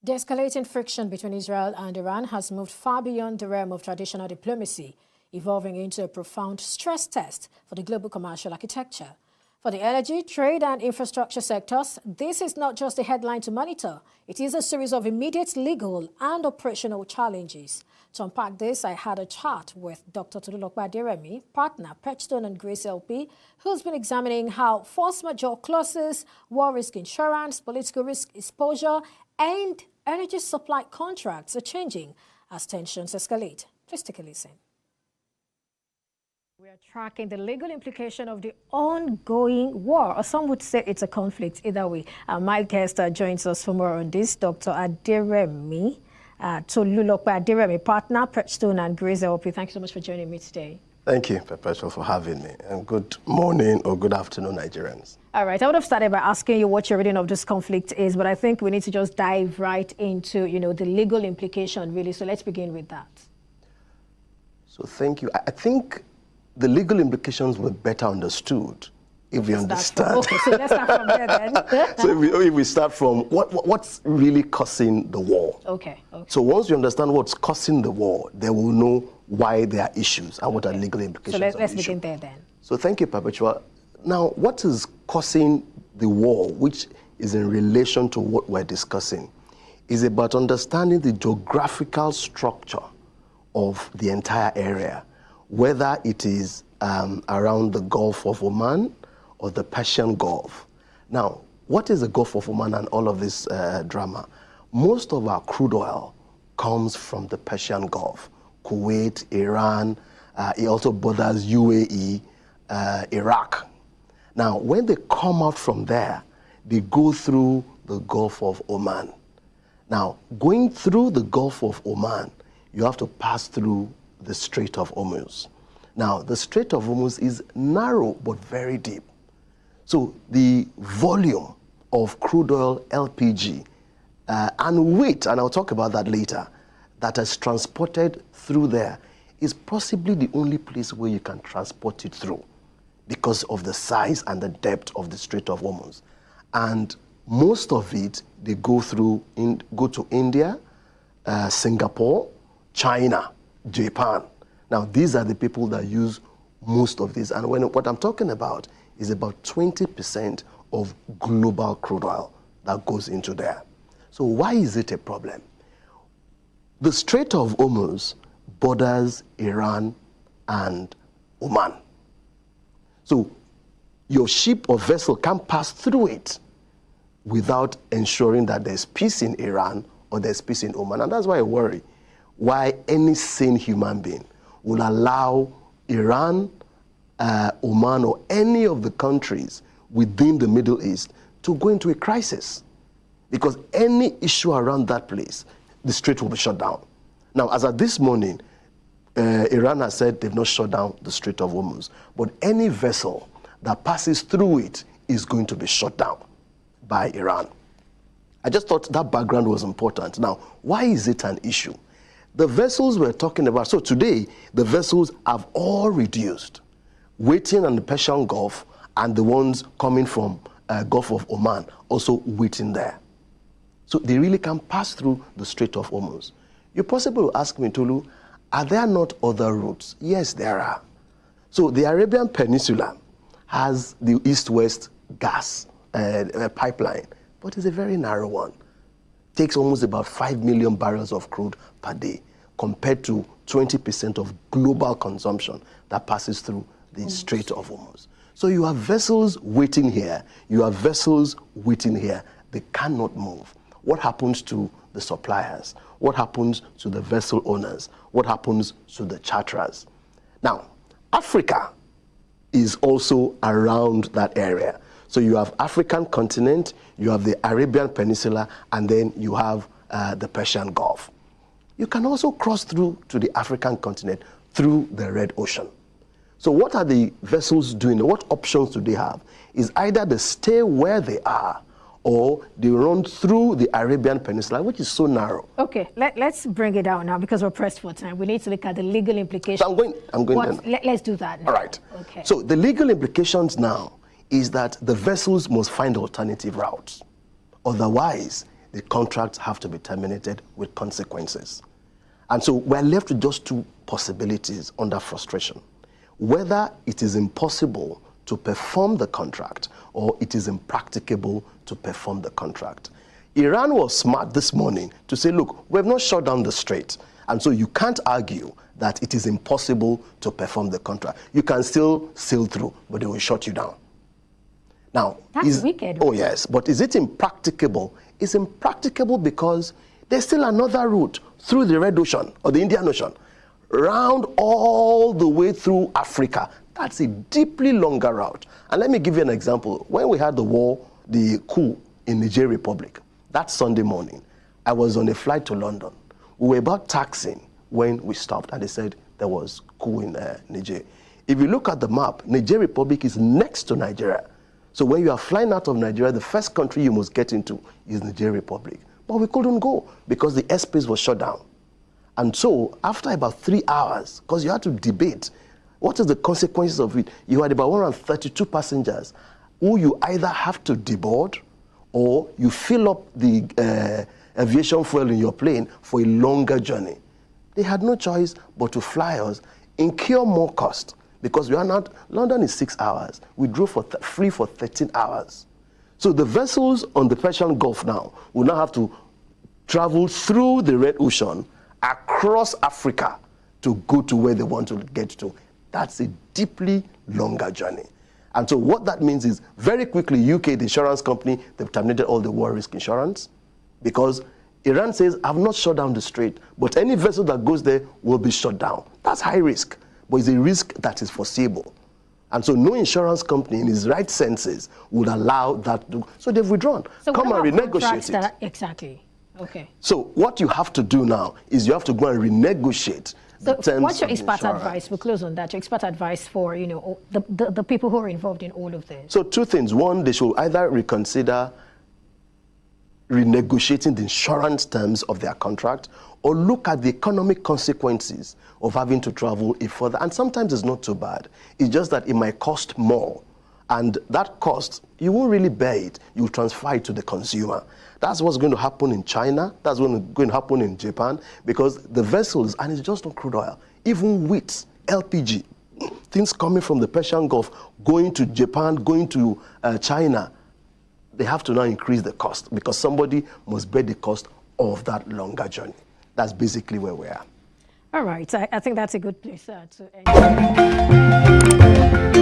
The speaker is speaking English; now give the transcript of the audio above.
The escalating friction between Israel and Iran has moved far beyond the realm of traditional diplomacy, evolving into a profound stress test for the global commercial architecture. For the energy, trade and infrastructure sectors, this is not just a headline to monitor. It is a series of immediate legal and operational challenges. To unpack this, I had a chat with Dr. Tolulope Aderemi, partner, Perchstone Graeys LP, who's been examining how force majeure clauses, war risk insurance, political risk exposure, and energy supply contracts are changing as tensions escalate. Please take a listen. We are tracking the legal implication of the ongoing war, or some would say it's a conflict. Either way, my guest joins us for more on this, Dr. Aderemi, Tolulope Aderemi, partner, Perchstone Graeys LP. Thank you so much for joining me today. Thank you, Perpetual, for having me. And good morning or good afternoon, Nigerians. All right. I would have started by asking you what your reading of this conflict is, but I think we need to just dive right into, the legal implication, really. So let's begin with that. So thank you. I think the legal implications were better understood if we understand. Okay, so let's start from there then. So if we start from what's really causing the war. Okay. So once we understand what's causing the war, then we'll know why there are issues and what are legal implications. So let's begin there then. So thank you, Perpetua. Now, what is causing the war, which is in relation to what we're discussing, is about understanding the geographical structure of the entire area, whether it is around the Gulf of Oman or the Persian Gulf. Now, what is the Gulf of Oman and all of this drama? Most of our crude oil comes from the Persian Gulf. Kuwait, Iran, it also borders UAE, Iraq. Now, when they come out from there, they go through the Gulf of Oman. Now, going through the Gulf of Oman, you have to pass through the Strait of Hormuz. Now, the Strait of Hormuz is narrow but very deep. So the volume of crude oil, LPG, and weight, and I'll talk about that later, that is transported through there is possibly the only place where you can transport it through because of the size and the depth of the Strait of Hormuz. And most of it, they go to India, Singapore, China, Japan. Now, these are the people that use most of this. And what I'm talking about is about 20% of global crude oil that goes into there. So why is it a problem? The Strait of Hormuz borders Iran and Oman. So your ship or vessel can't pass through it without ensuring that there's peace in Iran or there's peace in Oman. And that's why I worry why any sane human being will allow Iran, Oman, or any of the countries within the Middle East to go into a crisis. Because any issue around that place, the strait will be shut down. Now, as of this morning, Iran has said they've not shut down the Strait of Hormuz, but any vessel that passes through it is going to be shut down by Iran. I just thought that background was important. Now, why is it an issue? The vessels we're talking about, so today, the vessels have all reduced, waiting on the Persian Gulf, and the ones coming from Gulf of Oman also waiting there. So they really can pass through the Strait of Hormuz. You're possible to ask me, Tolu, are there not other routes? Yes, there are. So the Arabian Peninsula has the east-west gas pipeline, but it's a very narrow one. Takes almost about 5 million barrels of crude per day, compared to 20% of global consumption that passes through the Strait of Hormuz. So you have vessels waiting here, you have vessels waiting here. They cannot move. What happens to the suppliers? What happens to the vessel owners? What happens to the charterers? Now, Africa is also around that area. So you have African continent, you have the Arabian Peninsula, and then you have the Persian Gulf. You can also cross through to the African continent through the Red Ocean. So what are the vessels doing? What options do they have? Is either they stay where they are, or they run through the Arabian Peninsula, which is so narrow. Okay, let's bring it down now because we're pressed for time. We need to look at the legal implications. So I'm going. Let's do that now. All right. Okay. So the legal implications now is that the vessels must find alternative routes. Otherwise, the contracts have to be terminated with consequences. And so we're left with just two possibilities under frustration. Whether it is impossible to perform the contract or it is impracticable to perform the contract. Iran was smart this morning to say, look, we have not shut down the strait. And so you can't argue that it is impossible to perform the contract. You can still sail through, but they will shut you down. Now, that's wicked. Oh, yes. But is it impracticable? It's impracticable because there's still another route through the Red Ocean or the Indian Ocean, round all the way through Africa. That's a deeply longer route. And let me give you an example. When we had the war, the coup in Niger Republic, that Sunday morning, I was on a flight to London. We were about taxiing when we stopped, and they said there was coup in Niger. If you look at the map, Niger Republic is next to Nigeria. So when you are flying out of Nigeria, the first country you must get into is Niger Republic. But we couldn't go because the airspace was shut down. And so after about 3 hours, because you had to debate, what is the consequences of it? You had about 132 passengers who you either have to deboard or you fill up the aviation fuel in your plane for a longer journey. They had no choice but to fly us, incur more cost, because we are not, London is 6 hours. We drove free for 13 hours. So the vessels on the Persian Gulf now will now have to travel through the Red Ocean across Africa to go to where they want to get to. That's a deeply longer journey. And so what that means is very quickly, UK, the insurance company, they've terminated all the war risk insurance because Iran says, I've not shut down the strait, but any vessel that goes there will be shut down. That's high risk, but it's a risk that is foreseeable. And so no insurance company in its right senses would allow that to. So they've withdrawn. So come and renegotiate it. Exactly. Okay. So what you have to do now is you have to go and renegotiate. So what's your expert advice? We'll close on that. Your expert advice for the people who are involved in all of this. So two things. One, they should either reconsider renegotiating the insurance terms of their contract or look at the economic consequences of having to travel a further. And sometimes it's not too bad. It's just that it might cost more. And that cost, you won't really bear it. You'll transfer it to the consumer. That's what's going to happen in China. That's what's going to happen in Japan because the vessels, and it's just not crude oil, even wheat, LPG, things coming from the Persian Gulf, going to Japan, going to China, they have to now increase the cost because somebody must bear the cost of that longer journey. That's basically where we are. All right. I think that's a good place to end.